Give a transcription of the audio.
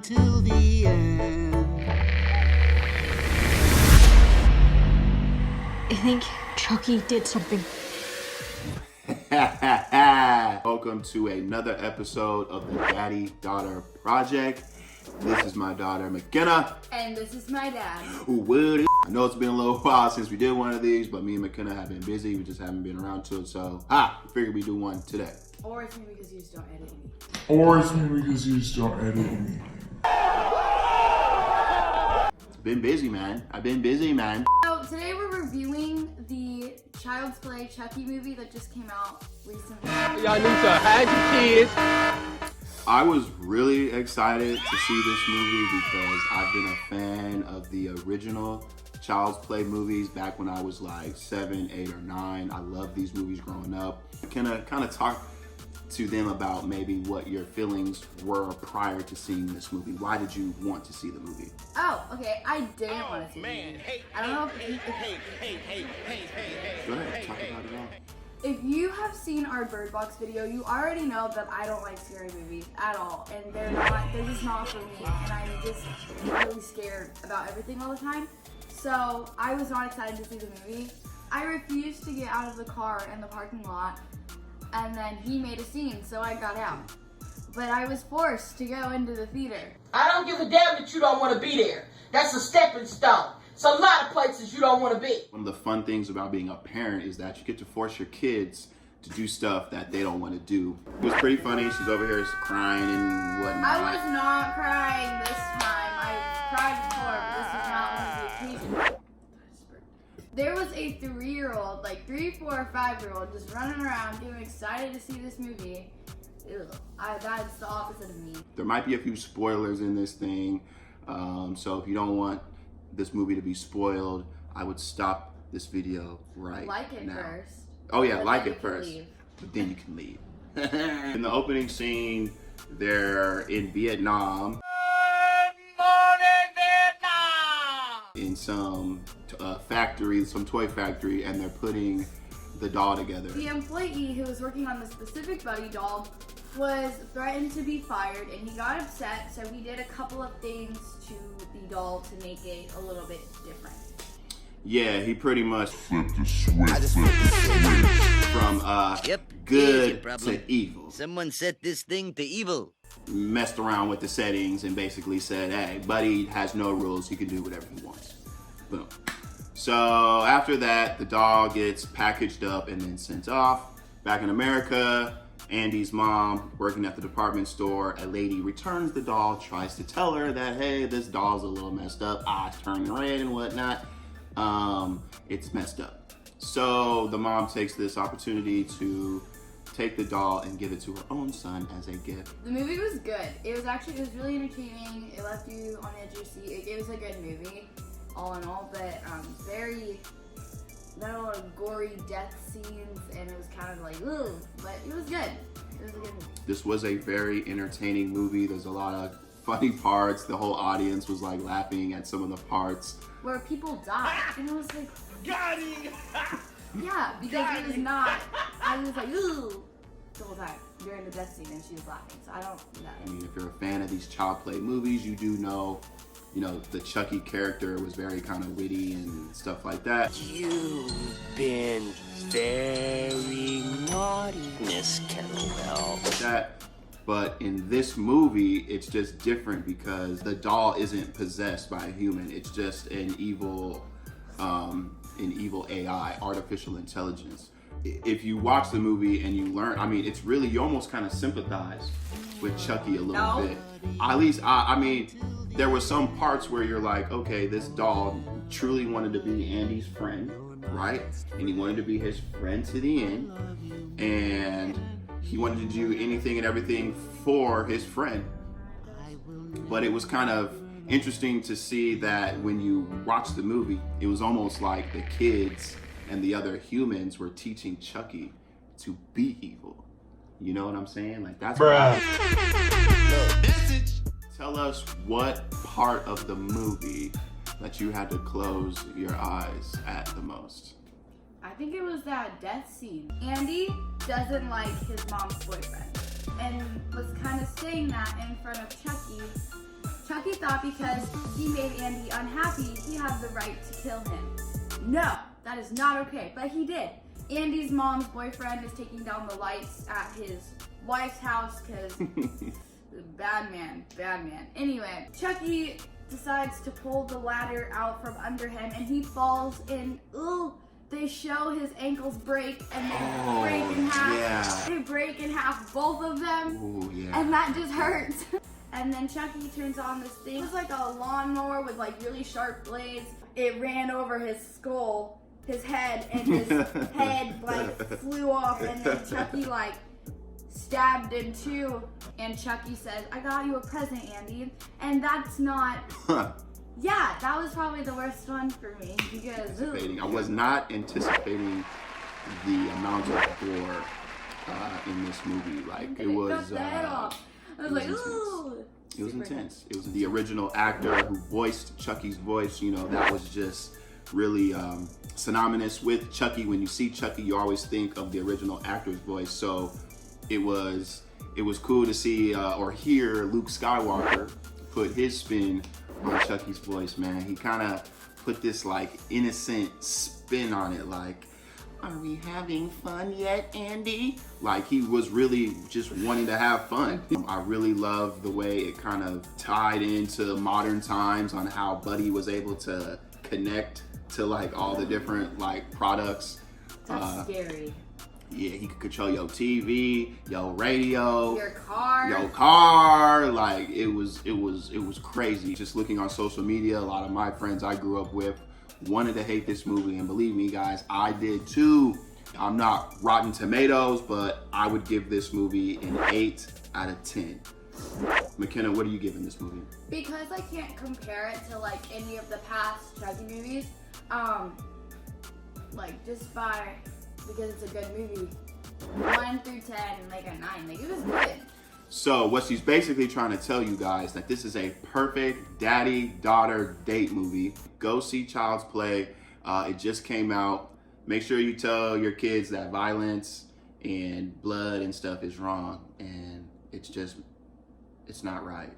until the end. I think Chucky did something. Welcome to another episode of the Daddy-Daughter Project. This is my daughter, McKenna. And this is my dad. What? I know it's been a little while since we did one of these, but me and McKenna have been busy. We just haven't been around to it, so figured we'd do one today. Or it's maybe because you just don't edit me. It's been busy, man. I've been busy, man. So today we're reviewing the Child's Play Chucky movie that just came out recently. Y'all need to hide your kids. I was really excited to see this movie because I've been a fan of the original Child's Play movies back when I was like 7, 8, or 9. I loved these movies growing up. Can I kind of talk to them about maybe what your feelings were prior to seeing this movie? Why did you want to see the movie? Oh, okay. I didn't want to see it. I don't know if Go ahead, talk about it all. If you have seen our Bird Box video, you already know that I don't like scary movies at all. And they're just not for me. And I'm just really scared about everything all the time. So I was not excited to see the movie. I refused to get out of the car in the parking lot. And then he made a scene, so I got out. But I was forced to go into the theater. I don't give a damn that you don't want to be there. That's a stepping stone. It's a lot of places you don't want to be. One of the fun things about being a parent is that you get to force your kids to do stuff that they don't want to do. It was pretty funny. She's over here crying and whatnot. I was not crying this time. I cried before, but this is not one of the occasions. There was a 3-year-old, like 3, 4, or 5-year-old just running around getting excited to see this movie. Ew. That's the opposite of me. There might be a few spoilers in this thing. So if you don't want this movie to be spoiled, I would stop this video right now. Like it first. Oh yeah, But like then it you can first. leave. But then you can leave. In the opening scene, they're in Vietnam. In some factory, some toy factory, and they're putting the doll together. The employee who was working on the specific Buddy doll was threatened to be fired, and he got upset, so he did a couple of things to the doll to make it a little bit different. Yeah, he pretty much flipped the switch from good to evil. Someone set this thing to evil. Messed around with the settings and basically said, hey, Buddy has no rules, he can do whatever he wants. Boom. So after that, the doll gets packaged up and then sent off. Back in America, Andy's mom, working at the department store, a lady returns the doll, tries to tell her that, hey, this doll's a little messed up, eyes turning red and whatnot. It's messed up. So the mom takes this opportunity to take the doll and give it to her own son as a gift. The movie was good. It was really entertaining. It left you on the edge of your seat. It was a good movie, all in all, but there were a lot of gory death scenes, and it was kind of like, ooh, but it was good. It was a good movie. This was a very entertaining movie. There's a lot of funny parts. The whole audience was like laughing at some of the parts. Where people died, and it was like, Got him. yeah, because it was not, I was like, ooh, the whole time during the death scene, and she was laughing, so I don't know. I mean, if you're a fan of these child play movies, you do know, the Chucky character was very kind of witty and stuff like that. You've been very naughty, Miss Kettlewell. But in this movie, it's just different because the doll isn't possessed by a human. It's just an evil AI, artificial intelligence. If you watch the movie and you learn, I mean, it's really, you almost kind of sympathize with Chucky a little bit. At least, I mean, there were some parts where you're like, okay, this doll truly wanted to be Andy's friend, right? And he wanted to be his friend to the end. And he wanted to do anything and everything for his friend. But it was kind of interesting to see that when you watch the movie, it was almost like the kids and the other humans were teaching Chucky to be evil. You know what I'm saying? Like, that's Tell us what part of the movie that you had to close your eyes at the most. I think it was that death scene. Andy doesn't like his mom's boyfriend and was kind of saying that in front of Chucky Chucky thought because he made Andy unhappy, he had the right to kill him. No, that is not okay, but he did. Andy's mom's boyfriend is taking down the lights at his wife's house because bad man. Anyway, Chucky decides to pull the ladder out from under him and he falls in. Ooh, they show his ankles break and they break in half. Yeah. They break in half, both of them. Ooh, yeah. And that just hurts. And then Chucky turns on this thing. It was like a lawnmower with like really sharp blades. It ran over his skull, his head, and his head like flew off. And then Chucky like stabbed in two. And Chucky says, "I got you a present, Andy." And that's not. Yeah, that was probably the worst one for me because I was not anticipating the amount of gore in this movie. Like it was. I was like, ooh. It was intense. It was the original actor who voiced Chucky's voice. You know, that was just really synonymous with Chucky. When you see Chucky, you always think of the original actor's voice. So it was cool to see or hear Luke Skywalker put his spin on Chucky's voice. Man, he kind of put this like innocent spin on it, like, "Are we having fun yet, Andy?" Like he was really just wanting to have fun. I really love the way it kind of tied into modern times on how Buddy was able to connect to like all the different like products. That's scary. Yeah, he could control your TV, your radio, your car. Like it was crazy. Just looking on social media, a lot of my friends I grew up with wanted to hate this movie, and believe me guys, I did too. I'm not Rotten Tomatoes, but I would give this movie an 8 out of 10. McKenna, what are you giving this movie? Because I can't compare it to like any of the past Chucky movies, like just because it's a good movie, 1 through 10, like a 9, like it was good. So what she's basically trying to tell you guys that this is a perfect daddy-daughter date movie. Go see Child's Play. It just came out. Make sure you tell your kids that violence and blood and stuff is wrong, and it's not right.